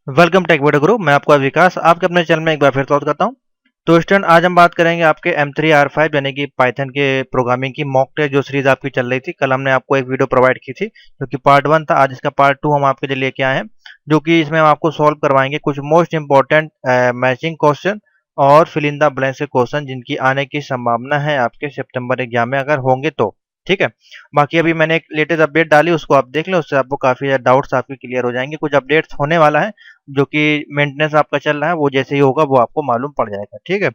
Welcome take video गुरु। मैं आपका विकास आपके अपने चैनल में एक बार फिर स्वागत करता हूं। तो स्टूडेंट, आज हम बात करेंगे आपके M3R5 यानी कि पाइथन के प्रोग्रामिंग की मॉक टेस्ट जो सीरीज आपकी चल रही थी। कल हमने आपको एक वीडियो प्रोवाइड की थी जो कि पार्ट 1 था। आज इसका पार्ट 2 हम आपके लिए लेके आए हैं, जो कि इसमें हम आपको सॉल्व करवाएंगे कुछ मोस्ट इंपॉर्टेंट मैचिंग क्वेश्चन और फिल इन द ब्लैंक्स के क्वेश्चन जिनकी आने की संभावना है आपके सितंबर एग्जाम में अगर होंगे तो। ठीक है। बाकी अभी मैंने एक लेटेस्ट अपडेट डाली, उसको आप देख लें, उससे आपको काफी ज्यादा डाउट्स आपके क्लियर हो जाएंगे। कुछ अपडेट्स होने वाला है जो कि मेंटेनेंस आपका चल रहा है, वो जैसे ही होगा वो आपको मालूम पड़ जाएगा। ठीक है।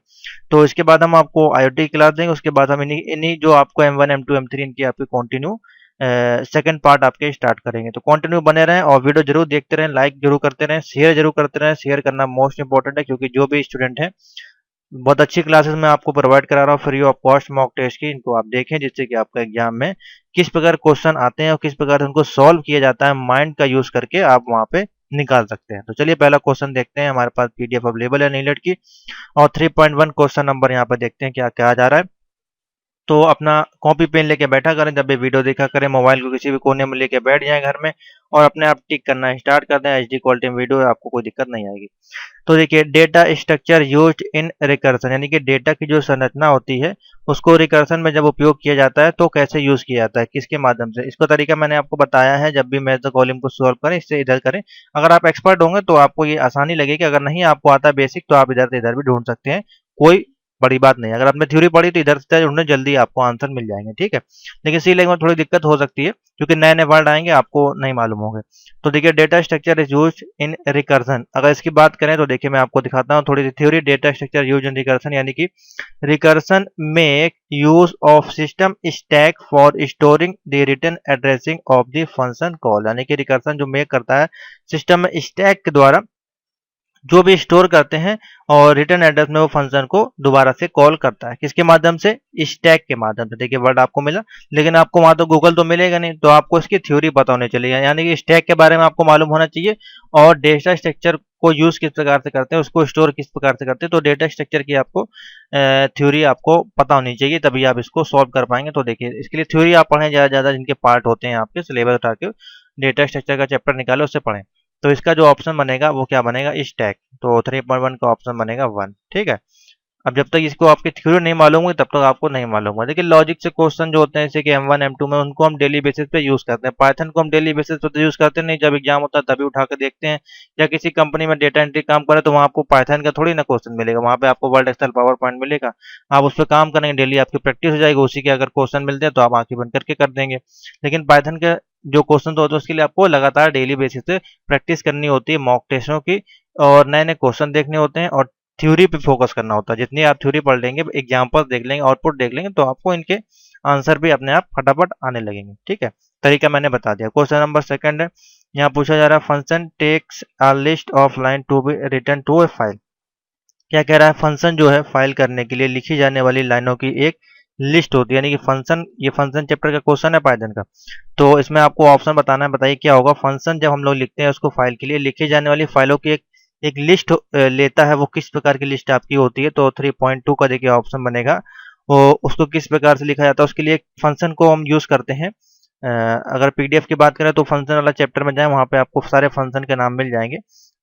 तो इसके बाद हम आपको आईओटी की क्लास देंगे, उसके बाद हम इन्हीं इन्हीं जो आपको M1 M2 M3 इनकी आपकी कंटिन्यू सेकंड पार्ट आपके स्टार्ट करेंगे। तो कंटिन्यू बने रहें और वीडियो जरूर देखते रहें, लाइक जरूर करते रहें, शेयर जरूर करते रहें। शेयर करना मोस्ट इंपॉर्टेंट है, क्योंकि जो भी स्टूडेंट है बहुत अच्छी क्लासेस मैं आपको प्रोवाइड करा रहा हूँ free of cost mock test की। इनको आप देखें जिससे कि आपका एग्जाम में किस प्रकार क्वेश्चन आते हैं और किस प्रकार उनको सॉल्व किया जाता है, माइंड का यूज करके आप वहां पे निकाल सकते हैं। तो चलिए पहला क्वेश्चन देखते हैं। हमारे पास पीडीएफ अवेलेबल है नीलेट की, और 3.1 क्वेश्चन नंबर यहाँ पे देखते हैं क्या क्या आ जा रहा है। तो अपना कॉपी पेन लेके बैठा करें, जब भी वीडियो देखा करें मोबाइल को किसी भी कोने में लेके बैठ जाएं घर में, और अपने आप टिक करना स्टार्ट कर दें। एचडी क्वालिटी में वीडियो है, आपको कोई दिक्कत नहीं आएगी। तो देखिए, data structure used in recursion, यानी कि डेटा की जो संरचना होती है उसको रिकर्सन में जब उपयोग किया जाता है तो कैसे यूज किया जाता है, किसके माध्यम से। इसका तरीका मैंने आपको बताया है, जब भी मैथ द कॉलम को सॉल्व करें इससे इधर करें। अगर आप एक्सपर्ट होंगे तो आपको ये आसानी लगेगी, अगर नहीं आपको आता बेसिक तो आप इधर से इधर भी ढूंढ सकते हैं, कोई बड़ी बात नहीं। अगर आपने थ्योरी पढ़ी तो इधर से ढूंढने जल्दी आपको आंसर मिल जाएंगे। ठीक है। लेकिन सी लैंग्वेज में थोड़ी दिक्कत हो सकती है, क्योंकि नए नए वर्ड आएंगे आपको नहीं मालूम होंगे। तो देखिए, data structure is used in recursion. अगर इसकी बात करें तो देखिए मैं आपको दिखाता हूँ थोड़ी सी theory. Data structure use in recursion, यानी कि recursion make use of system stack for storing the return addressing of the function call, यानी कि रिकर्सन जो मेक करता है सिस्टम में स्टैक के द्वारा जो भी स्टोर करते हैं और रिटर्न एड्रेस में वो फंक्शन को दोबारा से कॉल करता है। किसके माध्यम से? स्टैक के माध्यम से। देखिए वर्ड आपको मिला, लेकिन आपको वहां तो गूगल तो मिलेगा नहीं, तो आपको इसकी थ्योरी पता होनी चाहिए, यानी कि स्टैक के बारे में आपको मालूम होना चाहिए और डेटा स्ट्रक्चर को यूज किस प्रकार से करते हैं, उसको स्टोर किस प्रकार से करते हैं। तो डेटा स्ट्रक्चर की आपको थ्योरी आपको पता होनी चाहिए, तभी आप इसको सॉल्व कर पाएंगे। तो देखिए, इसके लिए थ्योरी आप पढ़ें ज्यादा जिनके पार्ट होते हैं आपके सिलेबस उठा के डेटा स्ट्रक्चर का चैप्टर निकाले, उससे पढ़ें। तो इसका जो ऑप्शन बनेगा वो क्या बनेगा? स्टैक। तो 3.1 का ऑप्शन बनेगा 1। ठीक है। अब जब तक इसको आपकी थ्योरी नहीं मालूम होगी तब तक आपको नहीं मालूम होगा। देखिए, लॉजिक से क्वेश्चन जो होते हैं जैसे कि M1 M2 में, उनको हम डेली बेसिस पे यूज करते हैं। पाइथन को हम डेली बेसिस पे तो यूज करते नहीं, जब एग्जाम होता है तभी उठा के देखते हैं, या किसी कंपनी में डेटा एंट्री काम करें तो वहाँ आपको पाइथन का थोड़ी ना क्वेश्चन मिलेगा, वहाँ पे आपको वर्ड एक्सेल पावर पॉइंट मिलेगा। आप उस पर काम करेंगे, डेली आपकी प्रैक्टिस हो जाएगी, उसी के अगर क्वेश्चन मिलते हैं तो आप आंखें बंद करके कर देंगे। लेकिन पाइथन के जो क्वेश्चन होते हैं उसके लिए आपको लगातार डेली बेसिस पे प्रैक्टिस करनी होती है, मॉक टेस्टों की, और नए नए क्वेश्चन देखने होते हैं, और थ्योरी पे फोकस करना होता है। जितनी आप थ्योरी पढ़ लेंगे, एग्जाम्पल देख लेंगे, आउटपुट देख लेंगे, तो आपको इनके आंसर भी अपने आप फटाफट आने लगेंगे। ठीक है। तरीका मैंने बता दिया। क्वेश्चन नंबर सेकंड है, यहाँ पूछा जा रहा है function takes a list of line to be return to a file. क्या कह रहा है? फंक्शन जो है फाइल करने के लिए लिखी जाने वाली लाइनों की एक लिस्ट होती है, यानी कि फंक्शन, ये फंक्शन चैप्टर का क्वेश्चन है पाइथन का। तो इसमें आपको ऑप्शन बताना है, बताइए क्या होगा। फंक्शन जब हम लोग लिखते हैं उसको फाइल के लिए, लिखी जाने वाली फाइलों की एक लिस्ट लेता है, वो किस प्रकार की लिस्ट आपकी होती है। तो 3.2 का देखिए ऑप्शन बनेगा, वो उसको किस प्रकार से लिखा जाता है उसके लिए एक फंक्शन को हम यूज करते हैं। अगर पीडीएफ की बात करें तो फंक्शन वाला चैप्टर में जाए, वहां पे आपको सारे फंक्शन के नाम मिल जाएंगे।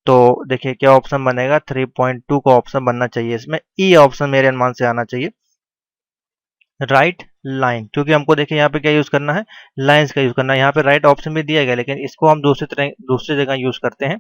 तो देखिए क्या ऑप्शन बनेगा, 3.2 का ऑप्शन बनना चाहिए इसमें। ई ऑप्शन मेरे अनुमान से आना चाहिए, राइट लाइन, क्योंकि हमको देखिए यहाँ पे क्या यूज करना है, लाइंस का यूज करना है। यहाँ पे राइट ऑप्शन भी दिया गया, लेकिन इसको हम दूसरी जगह यूज करते हैं।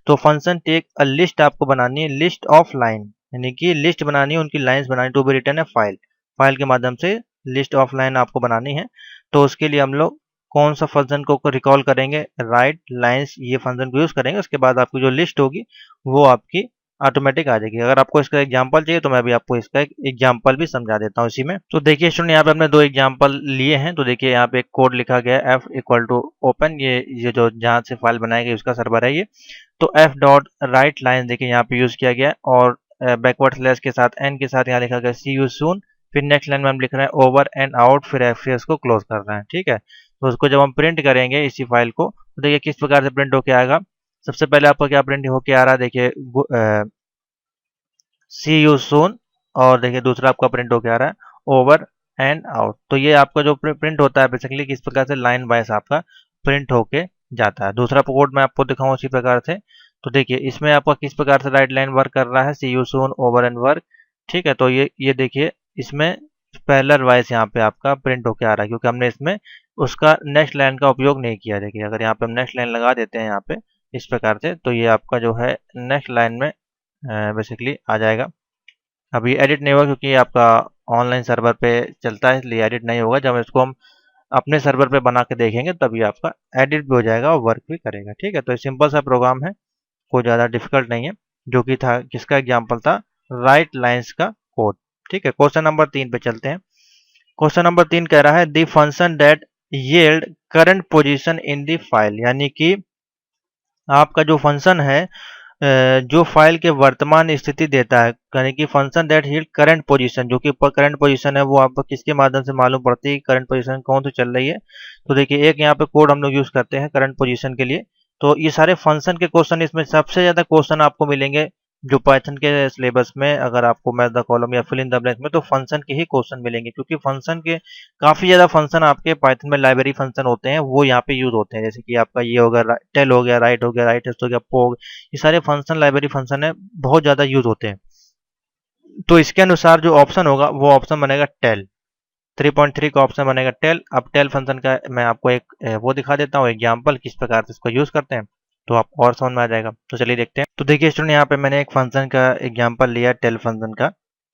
तो फंक्शन टेक अ लिस्ट आपको बनानी है, लिस्ट ऑफ लाइन, यानी कि लिस्ट बनानी है, उनकी लाइंस बनानी, टू बी रिटर्न है फाइल, फाइल के माध्यम से लिस्ट ऑफ लाइन आपको बनानी है। तो उसके लिए हम लोग कौन सा फंक्शन को रिकॉल करेंगे? राइट लाइंस, ये फंक्शन को यूज करेंगे। उसके बाद आपकी जो लिस्ट होगी वो आपकी ऑटोमेटिक आ जाएगी। अगर आपको इसका एग्जांपल चाहिए तो मैं भी आपको इसका एक एग्जांपल भी समझा देता हूँ इसी में। तो देखिए स्टूडेंट, यहाँ पे हमने दो एग्जांपल लिए हैं। तो देखिए यहाँ पे एक कोड लिखा गया है, एफ इक्वल टू ओपन, ये जो जहाँ से फाइल बनाई गई उसका सर्वर है ये। तो एफ डॉट राइट लाइन देखिए यहाँ पे यूज किया गया है, और बैकवर्ड स्लैश के साथ एन के साथ यहाँ लिखा गया सी यू सून। फिर नेक्स्ट लाइन में हम लिख रहे हैं ओवर एंड आउट, फिर एफ को क्लोज कर रहे हैं। ठीक है। तो उसको जब हम प्रिंट करेंगे इसी फाइल को, तो देखिए किस प्रकार से प्रिंट होके आएगा। सबसे पहले आपको क्या प्रिंट होके आ रहा है, देखिए सी यू सून, और देखिए दूसरा आपका प्रिंट होके आ रहा है ओवर एंड आउट। तो ये आपका जो प्रिंट होता है बेसिकली किस प्रकार से लाइन वाइज आपका प्रिंट होके जाता है। दूसरा कोड मैं आपको दिखाऊं उसी प्रकार से। तो देखिए इसमें आपका किस प्रकार से राइट लाइन वर्क कर रहा है, see you soon over and work. ठीक है, तो ये देखिए इसमें पैरेलल वाइज यहाँ पे आपका प्रिंट होके आ रहा है, क्योंकि हमने इसमें उसका नेक्स्ट लाइन का उपयोग नहीं किया। देखिए अगर यहाँ पे हम नेक्स्ट लाइन लगा देते हैं यहाँ पे इस प्रकार से, तो ये आपका जो है नेक्स्ट लाइन में बेसिकली आ जाएगा। अभी एडिट नहीं होगा क्योंकि ये आपका ऑनलाइन सर्वर पे चलता है, इसलिए एडिट नहीं होगा। जब इसको हम अपने सर्वर पे बना के देखेंगे तभी आपका एडिट भी हो जाएगा और वर्क भी करेगा। ठीक है, तो ये सिंपल सा प्रोग्राम है, कोई ज़्यादा डिफिकल्ट नहीं है, जो कि था किसका एग्जाम्पल था, राइट लाइन्स का कोड। ठीक है, क्वेश्चन नंबर 3 पे चलते हैं। क्वेश्चन नंबर 3 कह रहा है the function that yield current position in the file, यानी कि आपका जो फंक्शन है जो फाइल के वर्तमान स्थिति देता है, यानी कि function that yield current position, जो कि करंट पोजीशन है वो आपको किसके माध्यम से मालूम पड़ती है करंट पोजीशन कौन सी चल रही है। तो देखिए एक यहाँ पे कोड हम लोग यूज करते हैं करंट पोजीशन के लिए। तो ये सारे फंक्शन के क्वेश्चन, इसमें सबसे ज्यादा क्वेश्चन आपको मिलेंगे जो पाइथन के सिलेबस में, अगर आपको मैथ द कॉलम या फिल इन द ब्लैंक में, तो फंक्शन के ही क्वेश्चन मिलेंगे, क्योंकि फंक्शन के काफी ज्यादा फंक्शन आपके पाइथन में लाइब्रेरी फंक्शन होते हैं, वो यहाँ पे यूज होते हैं। जैसे कि आपका ये हो गया टेल हो गया, राइट हो गया, राइट टेस्ट हो गया, पोग, ये सारे फंक्शन लाइब्रेरी फंक्शन है, बहुत ज़्यादा यूज होते हैं। तो इसके अनुसार जो ऑप्शन होगा वो ऑप्शन बनेगा टेल। 3.3 का ऑप्शन बनेगा टेल। अब टेल फंक्शन का मैं आपको एक वो दिखा देता हूँ एग्जाम्पल, किस प्रकार से इसको यूज करते हैं, तो आपको और समझ में आ जाएगा। तो चलिए देखते हैं। तो देखिए स्टूडेंट, यहाँ पे मैंने एक फंक्शन का एग्जाम्पल लिया टेल फंक्शन का,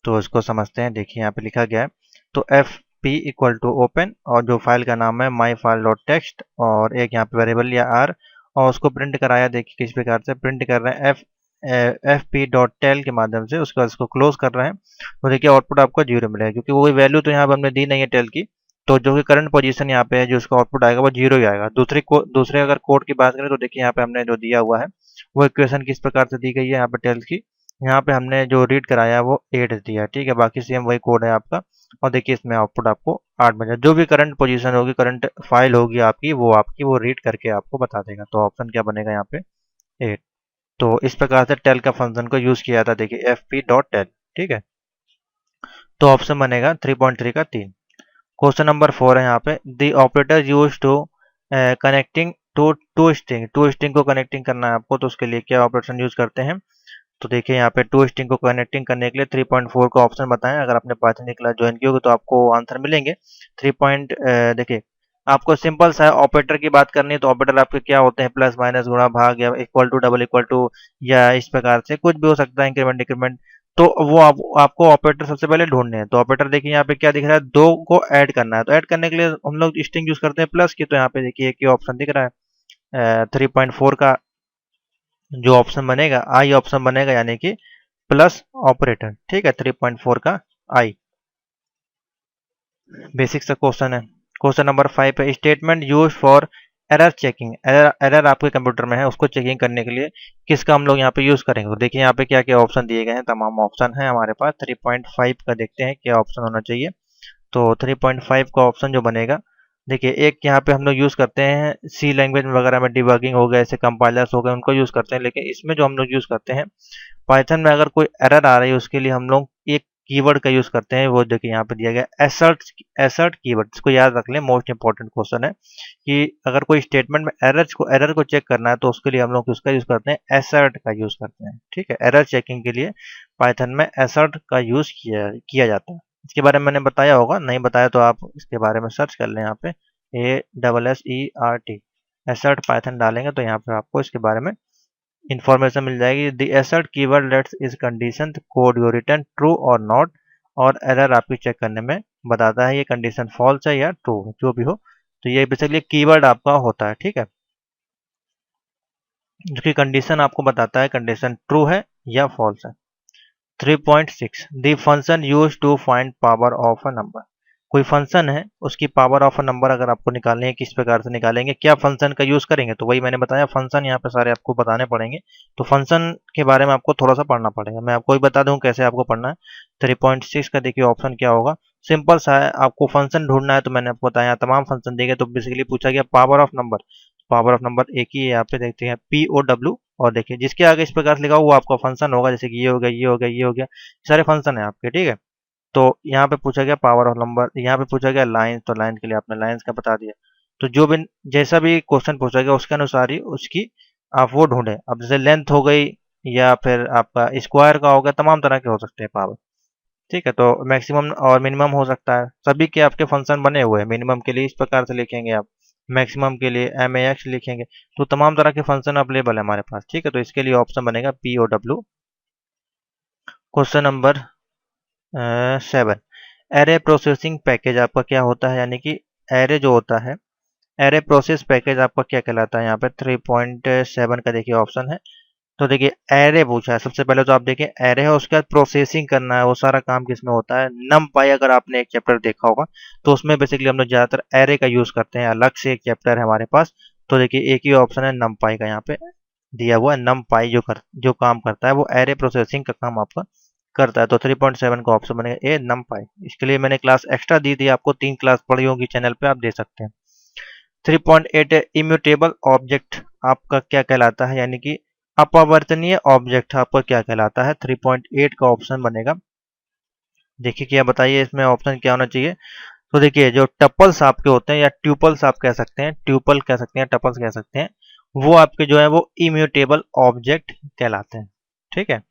तो इसको समझते हैं। देखिए यहाँ पे लिखा गया है, तो F P equal to open, और जो फाइल का नाम है माई फाइल डॉट टेक्स्ट, और एक यहाँ पे वेरिएबल लिया आर, और उसको प्रिंट कराया। देखिए किस प्रकार से प्रिंट कर रहे हैं, एफ पी डॉट टेल के माध्यम से। उसके बाद इसको क्लोज कर रहे हैं, तो देखिए आउटपुट आपको 0 मिलेगा, क्योंकि वो वैल्यू तो यहाँ पे हमने दी नहीं है टेल की। तो जो कि करंट पोजीशन यहाँ पे है, जो उसका आउटपुट आएगा वो 0 ही आएगा। दूसरे अगर कोड की बात करें, तो देखिए यहाँ पे हमने जो दिया हुआ है वो इक्वेशन किस प्रकार से दी गई है यहाँ पे टेल की। यहाँ पे हमने जो रीड कराया है वो 8 दिया है। ठीक है, बाकी सेम वही कोड है आपका। और देखिए इसमें आउटपुट आपको 8 बजा, जो भी करंट पोजीशन होगी, करंट फाइल होगी आपकी, वो रीड करके आपको बता देगा। तो ऑप्शन क्या बनेगा यहाँ पे 8। तो इस प्रकार से टेल का फंक्शन को यूज किया था, देखिए एफ पी डॉट टेल। ठीक है, तो ऑप्शन बनेगा 3.3 का 3। क्वेश्चन नंबर 4 है यहाँ पे, the operator use to connecting to string को कनेक्टिंग करना है आपको, तो उसके लिए क्या ऑपरेशन यूज करते हैं। तो देखिए यहाँ पे टू स्ट्रिंग को कनेक्टिंग करने के लिए 3.4 का ऑप्शन बताएं। अगर आपने पाइथन की क्लास ज्वाइन की होगी तो आपको आंसर मिलेंगे। देखिए आपको सिंपल सा ऑपरेटर की बात करनी है, तो ऑपरेटर आपके क्या होते हैं, प्लस माइनस गुणा भाग या equal to double equal to, या इस प्रकार से कुछ भी हो सकता है, इंक्रीमेंट डिक्रीमेंट। तो वो आपको ऑपरेटर सबसे पहले ढूंढने हैं। तो ऑपरेटर देखिए यहाँ पे क्या दिख रहा है, दो को ऐड करना है। तो ऐड करने के लिए हम लोग स्ट्रिंग यूज करते हैं प्लस की। तो यहाँ पे देखिए एक ही ऑप्शन दिख रहा है 3.4 का जो ऑप्शन बनेगा, आई ऑप्शन बनेगा, यानी कि प्लस ऑपरेटर। ठीक है, 3.4 का आई। बेसिक सा क्वेश्चन है। क्वेश्चन नंबर 5 है, statement use for error checking. Error आपके कंप्यूटर में है, उसको चेकिंग करने के लिए किसका हम लोग यहाँ पे यूज करेंगे। तो देखिए यहाँ पे क्या क्या ऑप्शन दिए गए हैं, तमाम ऑप्शन है हमारे पास। 3.5 का देखते हैं क्या ऑप्शन होना चाहिए। तो 3.5 का ऑप्शन जो बनेगा, देखिए एक यहाँ पे हम लोग यूज़ करते हैं सी लैंग्वेज वगैरह में, डिबगिंग हो गया, ऐसे कंपाइलर्स हो गए, उनको यूज़ करते हैं। लेकिन इसमें जो हम लोग यूज़ करते हैं पाइथन में, अगर कोई एरर आ रही है उसके लिए हम लोग एक कीवर्ड का यूज़ करते हैं। वो देखिए यहाँ पे दिया गया एसर्ट कीवर्ड। इसको याद रख लें, मोस्ट इंपॉर्टेंट क्वेश्चन है कि अगर कोई स्टेटमेंट में एरर को चेक करना है तो उसके लिए हम लोग उसका यूज़ करते हैं, एसर्ट का यूज़ करते हैं। ठीक है, एरर चेकिंग के लिए पाइथन में एसर्ट का यूज़ किया जाता है। इसके बारे में मैंने बताया होगा, नहीं बताया तो आप इसके बारे में सर्च कर लें। यहाँ पे ASSERT एसर्ट पाइथन डालेंगे तो यहाँ पे आपको इसके बारे में इंफॉर्मेशन मिल जाएगी। The एसर्ट keyword let's is condition code you return true और नॉट, और एरर आपकी चेक करने में बताता है ये कंडीशन फॉल्स है या ट्रू है, जो भी हो। तो ये बेसिकली कीवर्ड आपका होता है। ठीक है, जो कि कंडीशन आपको बताता है कंडीशन ट्रू है या फॉल्स है। 3.6 the function use to find power of a number. कोई फंक्शन है, उसकी पावर ऑफ अ नंबर अगर आपको निकालनी है, किस प्रकार से निकालेंगे, क्या फंक्शन का यूज करेंगे। तो वही मैंने बताया, फंक्शन यहाँ पे सारे आपको बताने पड़ेंगे। तो फंक्शन के बारे में आपको थोड़ा सा पढ़ना पड़ेगा, मैं आपको ही बता दूं कैसे आपको पढ़ना है। 3.6 का देखिए ऑप्शन क्या होगा, सिंपल सा है, आपको फंक्शन ढूंढना है। तो मैंने आपको बताया तमाम फंक्शन दिए गए, तो बेसिकली पूछा गया power of number. Power of number एक ही है, यहाँ पे देखते हैं POW, और देखिए जिसके आगे इस प्रकार से लिखा हुआ आपका फंक्शन होगा, जैसे कि ये हो गया, ये हो गया, ये हो गया, सारे फंक्शन है आपके। ठीक है, तो यहाँ पे पूछा गया पावर ऑफ नंबर, यहाँ पे पूछा गया लाइन, तो लाइन के लिए आपने लाइन्स का बता दिया। तो जो भी जैसा भी क्वेश्चन पूछा गया उसके अनुसार ही उसकी आप वो ढूंढें। अब जैसे लेंथ हो गई या फिर आपका स्क्वायर का हो गया, तमाम तरह के हो सकते हैं पावर। ठीक है, तो मैक्सिमम और मिनिमम हो सकता है, सभी के आपके फंक्शन बने हुए हैं। मिनिमम के लिए इस प्रकार से लिखेंगे आप, मैक्सिमम के लिए MAX लिखेंगे। तो तमाम तरह के फंक्शन अवेलेबल है हमारे पास। ठीक है, तो इसके लिए ऑप्शन बनेगा POW। Question number 7, array processing package आपका क्या होता है, यानी कि एरे जो होता है, एरे प्रोसेस पैकेज आपका क्या कहलाता है। यहाँ पे 3.7 का देखिए ऑप्शन है। तो देखिए एरे पूछा है, सबसे पहले तो आप देखिए एरे है, उसके बाद प्रोसेसिंग करना है, वो सारा काम किसमें होता है, NumPy। अगर आपने एक चैप्टर देखा होगा तो उसमें बेसिकली हम लोग ज़्यादातर एरे का यूज़ करते हैं, अलग से एक चैप्टर है हमारे पास। तो देखिए एक ही ऑप्शन है NumPy का, यहाँ पे दिया हुआ है। NumPy जो काम करता है वो एरे प्रोसेसिंग का काम आपका करता है। तो 3.7 का ऑप्शन बनेगा ए, NumPy। इसके लिए मैंने क्लास एक्स्ट्रा दी थी आपको, 3 क्लास पढ़ी होगी चैनल पे, आप दे सकते हैं। 3.8 इम्यूटेबल ऑब्जेक्ट आपका क्या कहलाता है, यानी कि अपरिवर्तनीय ऑब्जेक्ट आपका क्या कहलाता है। 3.8 का ऑप्शन बनेगा। देखिए क्या बताइए इसमें ऑप्शन क्या होना चाहिए। तो देखिए जो टपल्स आपके होते हैं, या ट्यूपल्स आप कह सकते हैं, ट्यूपल कह सकते हैं, टपल्स कह सकते हैं, वो आपके जो है वो इम्यूटेबल ऑब्जेक्ट कहलाते हैं। ठीक है,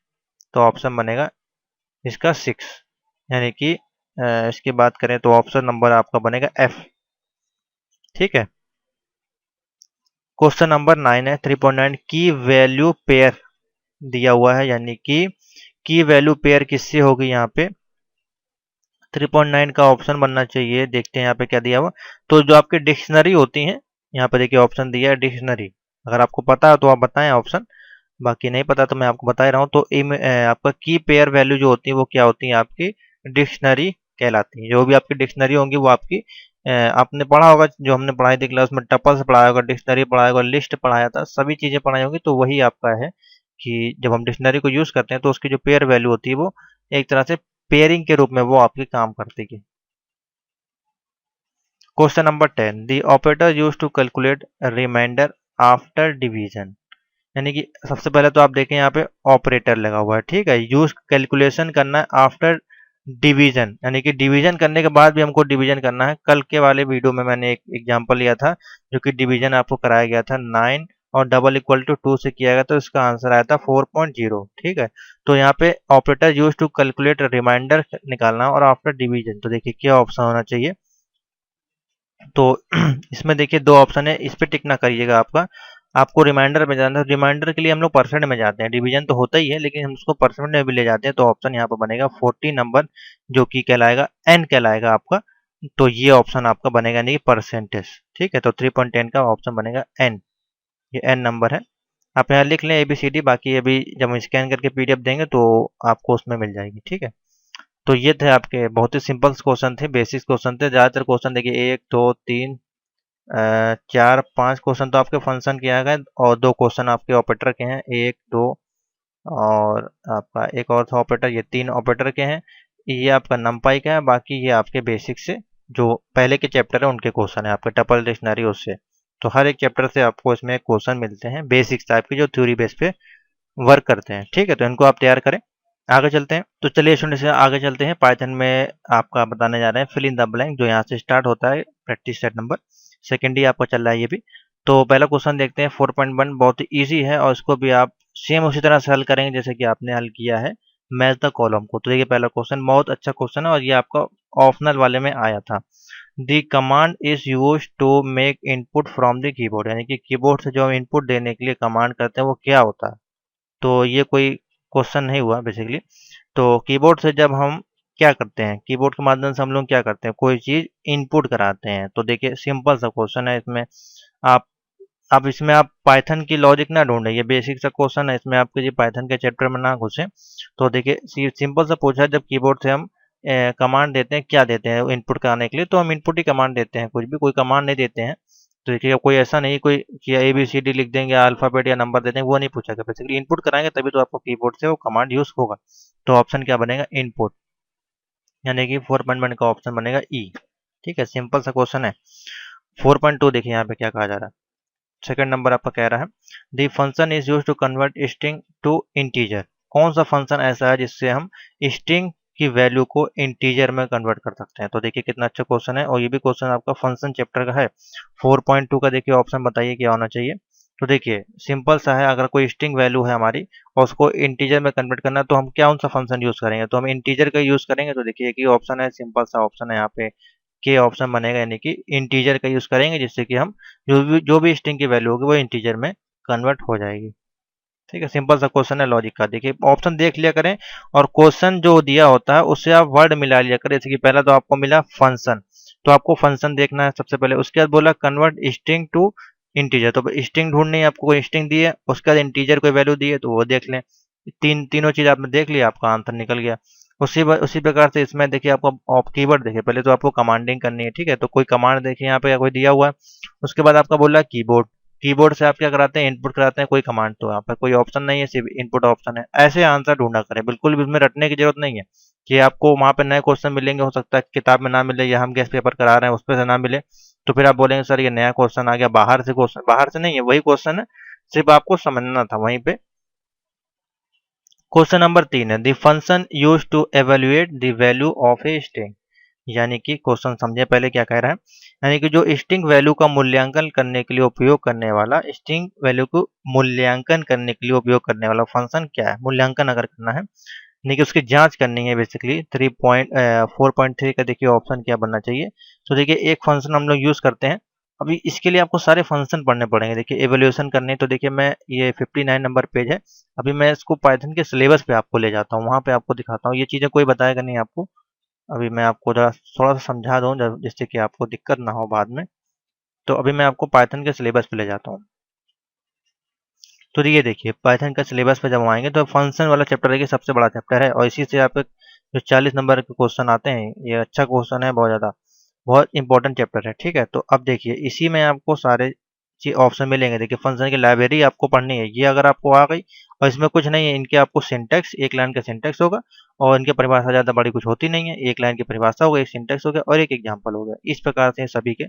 तो ऑप्शन बनेगा इसका 6, यानी कि इसकी बात करें तो ऑप्शन नंबर आपका बनेगा F। ठीक है, क्वेश्चन नंबर 9 है, 3.9, की वैल्यू पेयर दिया हुआ है, यानी कि की वैल्यू पेयर किससे होगी। यहाँ पे 3.9 का ऑप्शन बनना चाहिए। देखते हैं यहाँ पे क्या दिया हुआ। तो जो आपकी डिक्शनरी होती हैं, यहाँ पे देखिए ऑप्शन दिया है डिक्शनरी। अगर आपको पता है तो आप बताएं ऑप्शन, बाकी नहीं पता तो मैं आपको बता ही रहा हूँ। तो आपका की पेयर वैल्यू जो होती है वो क्या होती है, आपकी डिक्शनरी कहलाती है। जो भी आपकी डिक्शनरी होंगी वो आपकी आपने पढ़ा होगा, जो हमने पढ़ाई थी क्लास में, टपल्स पढ़ाया होगा, डिक्शनरी पढ़ाया होगा, लिस्ट पढ़ाया था, सभी चीज़ें पढ़ाई होंगी। तो वही आपका है कि जब हम डिक्शनरी को यूज़ करते हैं तो उसकी जो पेयर वैल्यू होती है वो एक तरह से पेयरिंग के रूप में वो आपकी काम करती है। Question number 10, the operator use to calculate remainder after division, यानी कि सबसे पहले तो आप देखें यहाँ पे ऑपरेटर लगा हुआ है। ठीक है, यूज कैलकुलेशन करना है आफ्टर डिवीजन, यानी कि डिवीजन करने के बाद भी हमको डिवीजन करना है। कल के वाले वीडियो में मैंने एक एग्जांपल लिया था, जो कि डिवीजन आपको कराया गया था 9 और डबल इक्वल टू 2 से किया गया, तो इसका आंसर आया था 4.0। ठीक है, तो यहाँ पे operator use to calculate remainder निकालना और आफ्टर डिवीजन। तो देखिए क्या ऑप्शन होना चाहिए। तो इसमें देखिए दो ऑप्शन है, इस पे टिक ना करिएगा आपका। आपको रिमाइंडर में जाना है, रिमाइंडर के लिए हम लोग परसेंट में जाते हैं, डिवीजन तो होता ही है लेकिन हम उसको परसेंट में भी ले जाते हैं। तो ऑप्शन यहाँ पर बनेगा 40 नंबर, जो कि कहलाएगा एन कहलाएगा आपका। तो ये ऑप्शन आपका बनेगा नहीं परसेंटेज। ठीक है, तो 3.10 का ऑप्शन बनेगा एन, ये एन नंबर है। आप यहाँ लिख लें ABCD, बाकी अभी जब हम स्कैन करके PDF देंगे तो आपको उसमें मिल जाएगी। ठीक है, तो ये थे आपके बहुत ही सिंपल क्वेश्चन थे, बेसिक क्वेश्चन थे। ज़्यादातर क्वेश्चन देखिए 1 2 3 4 5 क्वेश्चन तो आपके फंक्शन के आ गए, और 2 क्वेश्चन आपके ऑपरेटर के हैं, 1 2 और आपका एक और था ऑपरेटर। ये 3 ऑपरेटर के हैं। ये आपका नमपाई का है, बाकी ये आपके बेसिक से जो पहले के चैप्टर है उनके क्वेश्चन है, आपके टपल डिक्शनरी उससे। तो हर एक चैप्टर से आपको इसमें क्वेश्चन मिलते हैं बेसिक्स टाइप के, जो थ्योरी बेस पे वर्क करते हैं। ठीक है, तो इनको आप तैयार करें। आगे चलते हैं, तो चलिए स्टूडेंट से आगे चलते हैं। पाइथन में आपका बताने जा रहे हैं फिल इन द ब्लैंक, जो यहाँ से स्टार्ट होता है प्रैक्टिस सेट नंबर। सेकेंड ही आपका चल रहा है ये भी। तो पहला क्वेश्चन देखते हैं 4.1, बहुत ही ईजी है और इसको भी आप सेम उसी तरह से हल करेंगे जैसे कि आपने हल किया है मैच द कॉलम को। तो देखिए पहला क्वेश्चन बहुत अच्छा क्वेश्चन है और ये आपका ऑप्शनल वाले में आया था। The command is use to make input from the keyboard, यानी कि कीबोर्ड से जो हम इनपुट देने के लिए कमांड करते हैं वो क्या होता है। तो ये कोई क्वेश्चन नहीं हुआ बेसिकली। तो कीबोर्ड से जब हम क्या करते हैं, कीबोर्ड के माध्यम से हम लोग क्या करते हैं, कोई चीज़ इनपुट कराते हैं। तो देखिए सिंपल सा क्वेश्चन है इसमें। आप अब इसमें आप पाइथन की लॉजिक ना ढूंढें, ये बेसिक सा क्वेश्चन है, इसमें आप किसी पाइथन के चैप्टर में ना घुसें। तो देखिए सिंपल सा पूछा है, जब कीबोर्ड से हम कमांड देते हैं, क्या देते हैं इनपुट कराने के लिए, तो हम इनपुट ही कमांड देते हैं, कुछ भी कोई कमांड नहीं देते हैं। तो देखिए कोई ऐसा नहीं कोई कि ABCD लिख देंगे, अल्फ़ाबेट या नंबर दे देंगे, वो नहीं पूछा गया। बेसिकली इनपुट कराएंगे तभी तो आपको कीबोर्ड से वो कमांड यूज़ होगा। तो ऑप्शन क्या बनेगा, इनपुट, यानी कि 4.1 का ऑप्शन बनेगा ई। ठीक है, सिंपल सा क्वेश्चन है। 4.2 देखिए यहाँ पे क्या कहा जा रहा है। सेकंड नंबर आपका कह रहा है the function is use to convert string to integer, कौन सा फंक्शन ऐसा है जिससे हम स्ट्रिंग की वैल्यू को इंटीजर में कन्वर्ट कर सकते हैं। तो देखिए कितना अच्छा क्वेश्चन है और ये भी क्वेश्चन आपका फंक्शन चैप्टर का है। 4.2 का देखिए ऑप्शन बताइए क्या होना चाहिए। तो देखिए सिंपल सा है, अगर कोई स्ट्रिंग वैल्यू है हमारी और उसको इंटीजर में कन्वर्ट करना है तो हम कौन सा फंक्शन यूज़ करेंगे, तो हम इंटीजर का यूज़ करेंगे। तो देखिए एक ही ऑप्शन है, सिंपल सा ऑप्शन है यहाँ पे, के ऑप्शन बनेगा, यानी कि इंटीजर का यूज़ करेंगे, जिससे कि हम जो भी स्ट्रिंग की वैल्यू होगी वो इंटीजर में कन्वर्ट हो जाएगी। ठीक है, सिंपल सा क्वेश्चन है लॉजिक का। देखिए ऑप्शन देख लिया करें और क्वेश्चन जो दिया होता है उससे आप वर्ड मिला लिया करें। जैसे कि पहला तो आपको मिला फंक्शन, तो आपको फंक्शन देखना है सबसे पहले। उसके बाद बोला कन्वर्ट स्ट्रिंग टू इंटीजर, तो स्ट्रिंग ढूंढनी है आपको, कोई स्ट्रिंग दी है, उसके बाद इंटीजर कोई वैल्यू दी है तो वो देख लें। तीनों चीज आपने देख लिया, आपका आंसर निकल गया। उसी प्रकार से इसमें देखिए आपको कीवर्ड देखिए, पहले तो आपको कमांडिंग करनी है। ठीक है, तो कोई कमांड देखिए यहाँ पे कोई दिया हुआ है। उसके बाद आपका बोला कीबोर्ड, कीबोर्ड से आप क्या कराते हैं, इनपुट कराते हैं कोई कमांड, तो यहाँ पर कोई ऑप्शन नहीं है, सिर्फ इनपुट ऑप्शन है। ऐसे आंसर ढूंढा करें, बिल्कुल भी उसमें रटने की जरूरत नहीं है कि आपको वहां पे नए क्वेश्चन मिलेंगे, हो सकता है किताब में ना मिले या हम गेस्ट पेपर करा रहे हैं उस पर से ना मिले, तो फिर आप बोलेंगे सर ये नया क्वेश्चन आ गया बाहर से। क्वेश्चन बाहर से नहीं है, वही क्वेश्चन है, सिर्फ आपको समझना था वहीं पे। क्वेश्चन नंबर 3 है, the function use to evaluate the value of a string, यानी कि क्वेश्चन समझे पहले क्या कह रहा है। यानी कि जो स्ट्रिंग वैल्यू का मूल्यांकन करने के लिए उपयोग करने वाला, स्ट्रिंग वैल्यू को मूल्यांकन करने के लिए उपयोग करने वाला फंक्शन क्या है, मूल्यांकन अगर करना है, यानी कि उसकी जांच करनी है बेसिकली। 4.3 का देखिए ऑप्शन क्या बनना चाहिए। तो देखिए एक फंक्शन हम लोग यूज करते हैं, अभी इसके लिए आपको सारे फंक्शन पढ़ने पड़ेंगे। देखिए एवोल्यूशन करने, तो देखिए मैं ये 59 नंबर पेज है, अभी मैं इसको पाइथन के सिलेबस पे आपको ले जाता हूँ, वहां पे आपको दिखाता हूँ। ये चीजें कोई बताएगा नहीं आपको, अभी मैं आपको थोड़ा सा समझा दूँ जिससे कि आपको दिक्कत ना हो बाद में। तो अभी मैं आपको पाइथन के सिलेबस पे ले जाता हूँ। तो ये देखिए पाइथन का सिलेबस पे जब हम आएंगे तो फंक्शन वाला चैप्टर देखिए सबसे बड़ा चैप्टर है, और इसी से आप जो 40 नंबर के क्वेश्चन आते हैं, ये अच्छा क्वेश्चन है, बहुत ज़्यादा बहुत इंपॉर्टेंट चैप्टर है। ठीक है, तो अब देखिए इसी में आपको सारे चीज ऑप्शन मिलेंगे। देखिए फंक्शन की लाइब्रेरी आपको पढ़नी है, ये अगर आपको आ गई, और इसमें कुछ नहीं है, इनके आपको सिंटैक्स, एक लाइन का सिंटैक्स होगा, और इनकी परिभाषा ज़्यादा बड़ी कुछ होती नहीं है, एक लाइन की परिभाषा हो गई, एक सिंटैक्स हो गया और एक एग्जाम्पल हो गया। इस प्रकार से सभी के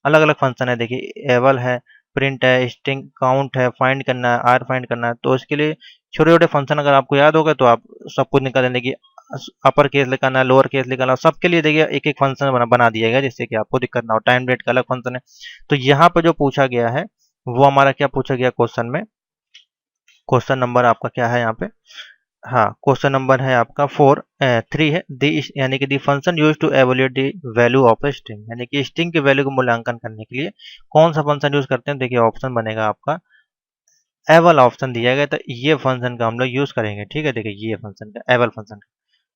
अलग अलग फंक्शन है। देखिए एवल है, प्रिंट है, स्ट्रिंग काउंट है, फाइंड करना है, आर फाइंड करना है, तो इसके लिए छोटे छोटे फंक्शन अगर आपको याद हो गए तो आप सब कुछ निकाल लेने की, अपर केस लिखाना है, लोअर केस लिखाना, सबके लिए देखिए एक एक फंक्शन बना दिया गया, जिससे कि आपको दिक्कत ना हो। टाइम डेट का अलग फंक्शन है। तो यहाँ पर जो पूछा गया है वो हमारा क्या पूछा गया क्वेश्चन में, क्वेश्चन नंबर आपका क्या है यहाँ पे, हाँ क्वेश्चन नंबर है आपका 3 है, दी यानी कि the function use to evaluate the value of a string, यानी कि स्ट्रिंग की वैल्यू को मूल्यांकन करने के लिए कौन सा फंक्शन यूज करते हैं। देखिए ऑप्शन बनेगा आपका एवल, ऑप्शन दिया गया, तो ये फंक्शन का हम लोग यूज करेंगे। ठीक है, देखिए ये फंक्शन का, एवल फंक्शन का।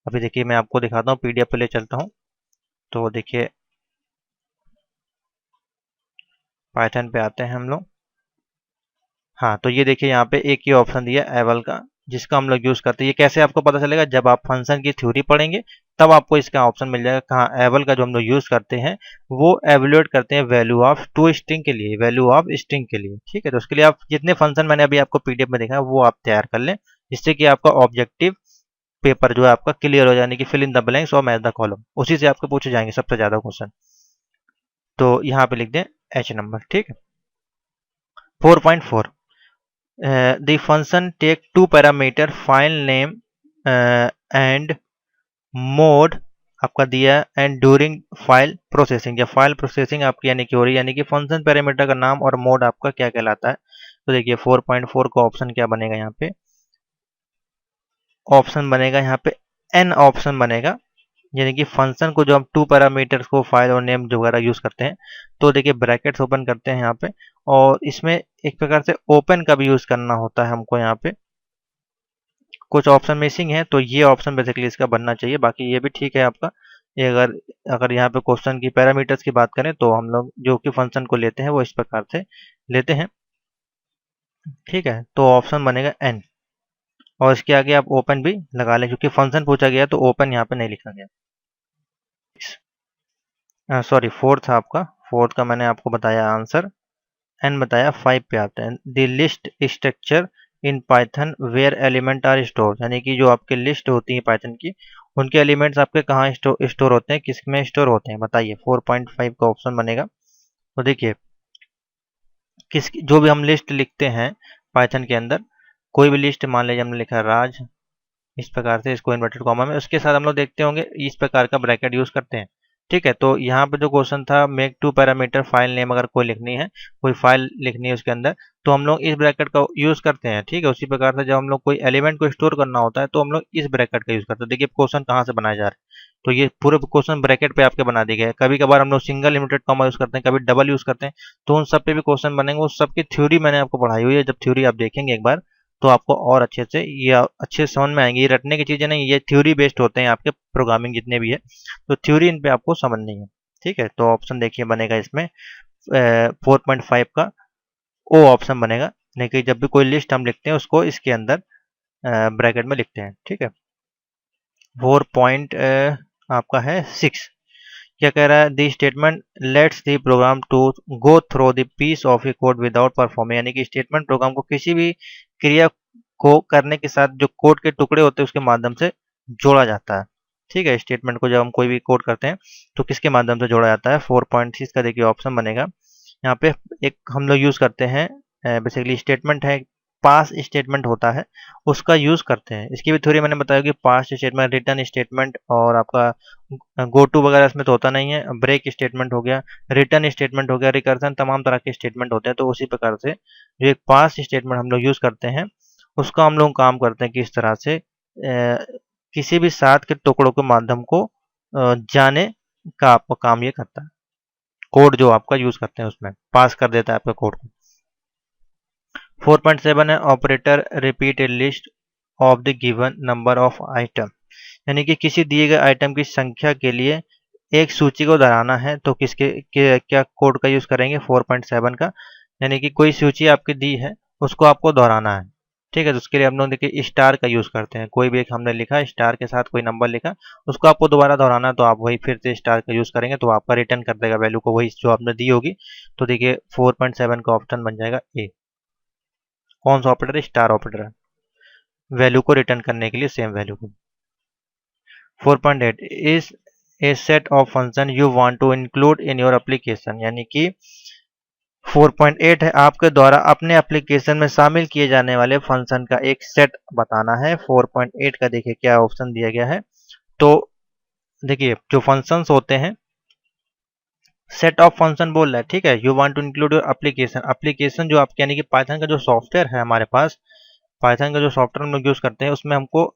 अभी देखिए मैं आपको दिखाता हूँ, पीडीएफ पे ले चलता हूँ। तो देखिए पाइथन पे आते हैं हम लोग। हाँ, तो ये देखिए यहाँ पे एक ही ऑप्शन दिया एवल का, जिसका हम लोग यूज करते हैं। ये कैसे आपको पता चलेगा, जब आप फंक्शन की थ्योरी पढ़ेंगे तब आपको इसका ऑप्शन मिल जाएगा। कहाँ एवल का जो हम लोग यूज करते हैं वो एवेल्यूएट करते हैं वैल्यू ऑफ टू स्ट्रिंग के लिए, वैल्यू ऑफ स्ट्रिंग के लिए। ठीक है, तो उसके लिए आप जितने फंक्शन मैंने अभी आपको पीडीएफ में देखा है वो आप तैयार कर लें, जिससे कि आपका ऑब्जेक्टिव पेपर जो है आपका क्लियर हो जाने की, फिल इन द ब्लैंक्स और मैच द कॉलम, उसी से आपके पूछे जाएंगे सबसे ज्यादा क्वेश्चन। तो यहाँ पे लिख दें एच नंबर। ठीक है, 4.4, the function take two parameter file name and mode आपका दिया है, एंड ड्यूरिंग फाइल प्रोसेसिंग, जब फाइल प्रोसेसिंग आपकी यानी कि हो रही है, यानी कि फंक्शन पैरामीटर का नाम और मोड आपका क्या कहलाता है। तो देखिए 4.4 का ऑप्शन क्या बनेगा यहाँ पे, ऑप्शन बनेगा यहाँ पे एन ऑप्शन बनेगा, यानी कि फंक्शन को जो हम टू पैरामीटर्स को फाइल और नेम वगैरह यूज करते हैं, तो देखिए ब्रैकेट्स ओपन करते हैं यहाँ पे, और इसमें एक प्रकार से ओपन का भी यूज करना होता है हमको। यहाँ पे कुछ ऑप्शन मिसिंग है, तो ये ऑप्शन बेसिकली इसका बनना चाहिए, बाकी ये भी ठीक है आपका। ये अगर अगर यहाँ पे क्वेश्चन की पैरामीटर्स की बात करें तो हम लोग जो कि फंक्शन को लेते हैं वो इस प्रकार से लेते हैं। ठीक है, तो ऑप्शन बनेगा एन, और इसके आगे आप ओपन भी लगा लें, क्योंकि फंक्शन पूछा गया तो ओपन यहाँ पे नहीं लिखा गया। सॉरी फोर्थ आपका, फोर्थ का मैंने आपको बताया आंसर, एन बताया। 5 पे आते हैं, the list structure in Python where element are store, यानी कि जो आपके लिस्ट होती है पाइथन की, उनके एलिमेंट्स आपके कहाँ स्टोर होते हैं, किस में स्टोर होते हैं, बताइए। 4.5 का ऑप्शन बनेगा। तो देखिए किस जो भी हम लिस्ट लिखते हैं पाइथन के अंदर, कोई भी लिस्ट, मान लीजिए हमने लिखा राज, इस प्रकार से इसको इन्वर्टेड कॉमा में, उसके साथ हम लोग देखते होंगे इस प्रकार का ब्रैकेट यूज करते हैं। ठीक है, तो यहाँ पे जो क्वेश्चन था make to parameter file name अगर कोई लिखनी है, कोई फाइल लिखनी है उसके अंदर, तो हम लोग इस ब्रैकेट का यूज़ करते हैं। ठीक है, उसी प्रकार से जब हम लोग कोई एलिमेंट को स्टोर करना होता है तो हम लोग इस ब्रैकेट का यूज़ करते हैं। देखिए क्वेश्चन कहाँ से बनाया जा रहा है, तो ये पूरे क्वेश्चन ब्रैकेट पे आपके बना दिए गए हैं। कभी कभार हम लोग सिंगल लिमिटेड कॉमा यूज़ करते हैं, कभी डबल यूज़ करते हैं, तो उन सब पे भी क्वेश्चन बनेंगे। उस सब की थ्योरी मैंने आपको पढ़ाई हुई है, जब थ्योरी आप देखेंगे एक बार तो आपको और अच्छे से ये अच्छे समझ में आएंगे। ये रटने की चीज़ें नहीं, ये थ्योरी बेस्ड होते हैं आपके प्रोग्रामिंग जितने भी है, तो थ्योरी इन पे आपको समझनी है। ठीक है, तो ऑप्शन देखिए बनेगा इसमें 4.5 का ओ ऑप्शन बनेगा। यानी कि जब भी कोई लिस्ट हम लिखते हैं उसको इसके अंदर ब्रैकेट में लिखते हैं। ठीक है, 4 पॉइंट आपका है 6। क्या कह रहा है, the statement lets the program to go through the piece of a code without performing. यानी कि स्टेटमेंट प्रोग्राम को किसी भी क्रिया को करने के साथ जो कोड के टुकड़े होते हैं उसके माध्यम से जोड़ा जाता है। ठीक है, स्टेटमेंट को जब हम कोई भी कोड करते हैं तो किसके माध्यम से जोड़ा जाता है। 4.6 का देखिए ऑप्शन बनेगा। यहाँ पे एक हम लोग यूज करते हैं, बेसिकली स्टेटमेंट है, पास स्टेटमेंट होता है, उसका यूज करते हैं। इसकी भी थ्योरी मैंने बताया कि पास स्टेटमेंट, रिटर्न स्टेटमेंट और आपका गो टू वगैरह इसमें तो होता नहीं है, ब्रेक स्टेटमेंट हो गया, रिटर्न स्टेटमेंट हो गया, रिकर्सन, तमाम तरह के स्टेटमेंट होते हैं। तो उसी प्रकार से जो एक पास स्टेटमेंट हम लोग यूज करते हैं उसका हम लोग काम करते हैं कि इस तरह से किसी भी साथ के टुकड़ों के माध्यम को जाने का आपका काम ये करता है। कोड जो आपका यूज करते हैं उसमें पास कर देता है आपके कोड को। 4.7 है operator repeat A list of the given number of item. यानी कि किसी दिए गए आइटम की संख्या के लिए एक सूची को दोहराना है, तो क्या कोड का यूज करेंगे 4.7 का। यानी कि कोई सूची आपकी दी है उसको आपको दोहराना है। ठीक है, तो उसके लिए हम लोग देखिए स्टार का यूज करते हैं। कोई भी एक हमने लिखा, स्टार के साथ कोई नंबर लिखा, उसको आपको दोबारा दोहराना है, तो आप वही फिर से स्टार का यूज करेंगे तो आपका रिटर्न कर देगा वैल्यू को वही जो आपने दी होगी। तो देखिए 4.7 का ऑप्शन बन जाएगा ए। कौन सा ऑपरेटर है, स्टार ऑपरेटर है, वैल्यू को रिटर्न करने के लिए सेम वैल्यू को। 4.8 is a set of function you want to include in your application. यानी कि 4.8 है आपके द्वारा अपने एप्लीकेशन में शामिल किए जाने वाले फंक्शन का एक सेट बताना है। 4.8 का देखिए क्या ऑप्शन दिया गया है, तो देखिए जो फंक्शंस होते हैं, सेट ऑफ फंक्शन बोल रहा है। ठीक है, you want to include your application, application जो आपके यानी कि पाइथन का जो सॉफ्टवेयर है हमारे पास, पाइथन का जो सॉफ्टवेयर हम लोग यूज करते हैं उसमें हमको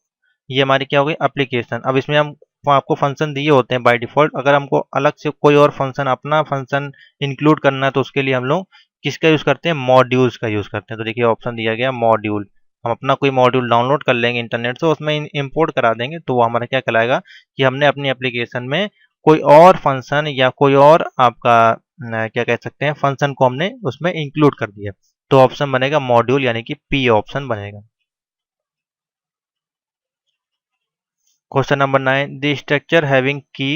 ये हमारी क्या होगी एप्लीकेशन। अब इसमें हम आपको फंक्शन दिए होते हैं बाय डिफॉल्ट, अगर हमको अलग से कोई और फंक्शन अपना फंक्शन इंक्लूड करना है तो उसके लिए हम लोग किसका यूज करते हैं, मॉड्यूल्स का यूज करते हैं। तो देखिए ऑप्शन दिया गया मॉड्यूल। हम अपना कोई मॉड्यूल डाउनलोड कर लेंगे इंटरनेट से, उसमें इंपोर्ट करा देंगे तो वो हमारा क्या कहलाएगा कि हमने अपनी एप्लीकेशन में कोई और फंक्शन या कोई और आपका क्या कह सकते हैं फंक्शन को हमने उसमें इंक्लूड कर दिया, तो ऑप्शन बनेगा मॉड्यूल यानी कि पी ऑप्शन बनेगा। Question number 9, the structure having की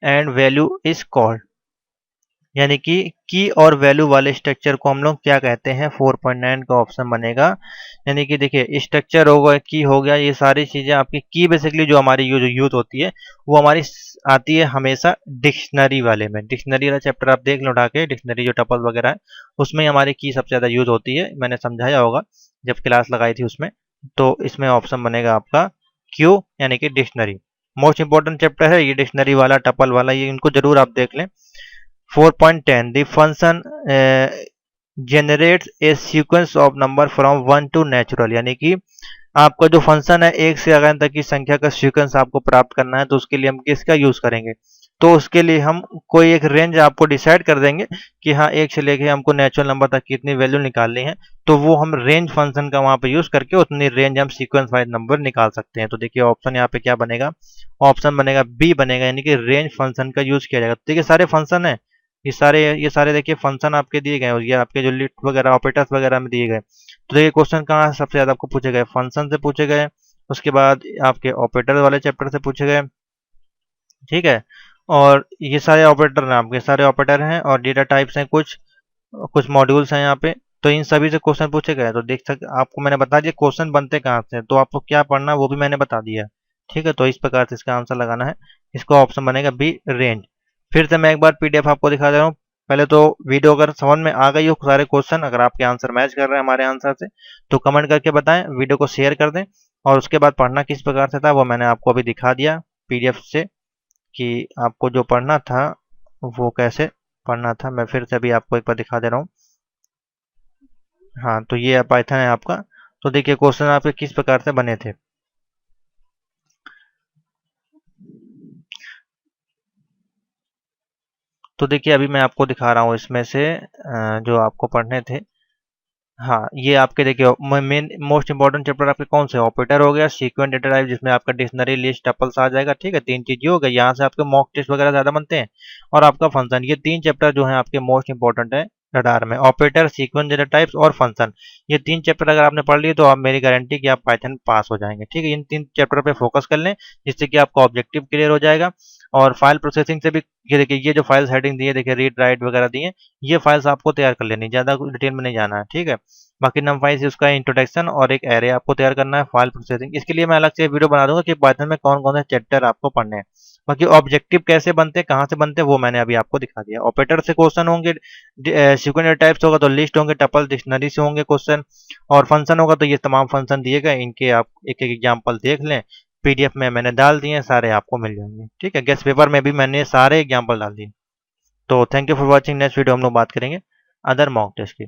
एंड वैल्यू इज कॉल्ड। यानी कि की और वैल्यू वाले स्ट्रक्चर को हम लोग क्या कहते हैं, 4.9 का ऑप्शन बनेगा। यानी कि देखिए स्ट्रक्चर होगा, की हो गया, ये सारी चीजें आपकी की बेसिकली जो हमारी यूज होती है वो हमारी आती है हमेशा डिक्शनरी वाले में। डिक्शनरी वाला चैप्टर आप देख लो उठा के, डिक्शनरी जो टपल वगैरह है उसमें हमारी की सबसे ज्यादा यूज होती है, मैंने समझाया होगा जब क्लास लगाई थी उसमें। तो इसमें ऑप्शन बनेगा आपका क्यू यानी कि डिक्शनरी। मोस्ट इंपॉर्टेंट चैप्टर है ये डिक्शनरी वाला, टपल वाला, ये इनको जरूर आप देख लें। 4.10 the function generates a sequence of number from 1 to natural। यानी कि आपका जो फंक्शन है एक से अगन तक की संख्या का सीक्वेंस आपको प्राप्त करना है, तो उसके लिए हम किसका यूज करेंगे, तो उसके लिए हम कोई एक रेंज आपको डिसाइड कर देंगे कि हाँ एक से लेके हमको नेचुरल नंबर तक कितनी वैल्यू निकालनी है, तो वो हम रेंज फंक्शन का वहां पे यूज करके उतनी रेंज हम सीक्वेंस वाइज नंबर निकाल सकते हैं। तो देखिए ऑप्शन यहाँ पे क्या बनेगा, ऑप्शन बनेगा बी बनेगा, यानी कि रेंज फंक्शन का यूज किया जाएगा। तो देखिए सारे फंक्शन है, ये सारे देखिए फंक्शन आपके दिए गए, ये आपके जो लिस्ट वगैरह ऑपरेटर्स वगैरह में दिए गए। तो देखिए क्वेश्चन कहाँ सबसे ज्यादा आपको पूछे गए, फंक्शन से पूछे गए, उसके बाद आपके ऑपरेटर वाले चैप्टर से पूछे गए। ठीक है, और ये सारे ऑपरेटर हैं आपके, सारे ऑपरेटर हैं और डेटा टाइप्स हैं, कुछ कुछ मॉड्यूल्स हैं यहाँ पे, तो इन सभी से क्वेश्चन पूछे गए। तो देख सकते आपको मैंने बता दिया क्वेश्चन बनते कहाँ से, तो आपको क्या पढ़ना है वो भी मैंने बता दिया। ठीक है, तो इस प्रकार से इसका आंसर लगाना है, इसका ऑप्शन बनेगा बी रेंज। फिर से मैं एक बार पीडीएफ आपको दिखा दे रहा हूँ। पहले तो वीडियो अगर समझ में आ गई हो सारे क्वेश्चन, अगर आपके आंसर मैच कर रहे हैं हमारे आंसर से तो कमेंट करके बताएं, वीडियो को शेयर कर दें, और उसके बाद पढ़ना किस प्रकार से था वो मैंने आपको अभी दिखा दिया पीडीएफ से। कि आपको जो पढ़ना था वो कैसे पढ़ना था। मैं फिर से अभी आपको एक बार दिखा दे रहा हूँ। हाँ, तो ये पाइथन है आपका। तो देखिए क्वेश्चन आपके किस प्रकार से बने थे। तो देखिए अभी मैं आपको दिखा रहा हूँ इसमें से जो आपको पढ़ने थे। हाँ, ये आपके देखिए मेन मोस्ट इंपॉर्टेंट चैप्टर आपके कौन से, ऑपरेटर हो गया, सीक्वेंट डेटा टाइप जिसमें आपका डिक्शनरी लिस्ट टपल्स आ जाएगा, ठीक है, तीन चीजें हो गई। यहाँ से आपके मॉक टेस्ट वगैरह ज्यादा बनते हैं। और आपका फंक्शन, ये तीन चैप्टर जो है आपके मोस्ट इंपॉर्टेंट है रडार में, ऑपरेटर, सीक्वेंस डेटा टाइप्स और फंक्शन। ये तीन चैप्टर अगर आपने पढ़ लिए तो आप, मेरी गारंटी कि आप पाइथन पास हो जाएंगे, ठीक है। इन तीन चैप्टर पे फोकस कर लें जिससे कि आपका ऑब्जेक्टिव क्लियर हो जाएगा। और फाइल प्रोसेसिंग से भी, ये देखिए ये जो फाइल्स हेडिंग दी है, देखिए रीड राइट वगैरह दी है, ये फाइल्स आपको तैयार कर लेनी, ज्यादा डिटेल में नहीं जाना है, ठीक है। बाकी नम फाइल्स उसका इंट्रोडक्शन और एक एरे आपको तैयार करना है, फाइल प्रोसेसिंग। इसके लिए मैं अलग से वीडियो बना दूंगा कि पाइथन में कौन कौन से चैप्टर आपको पढ़ने हैं। बाकी ऑब्जेक्टिव कैसे बनते हैं, कहाँ से बनते हैं, वो मैंने अभी आपको दिखा दिया। ऑपरेटर से क्वेश्चन होंगे, सीक्वेंस टाइप्स होगा तो लिस्ट होंगे, टपल डिक्शनरी से होंगे क्वेश्चन। और फंक्शन होगा तो ये तमाम फंक्शन दिए गए, इनके आप एक एक एग्जाम्पल देख लें। पीडीएफ में मैंने डाल दिए, सारे आपको मिल जाएंगे, ठीक है। गेस्ट पेपर में भी मैंने सारे एग्जाम्पल डाल दिए। तो thank you for watching. Next video हम लोग बात करेंगे अदर मॉक टेस्ट की।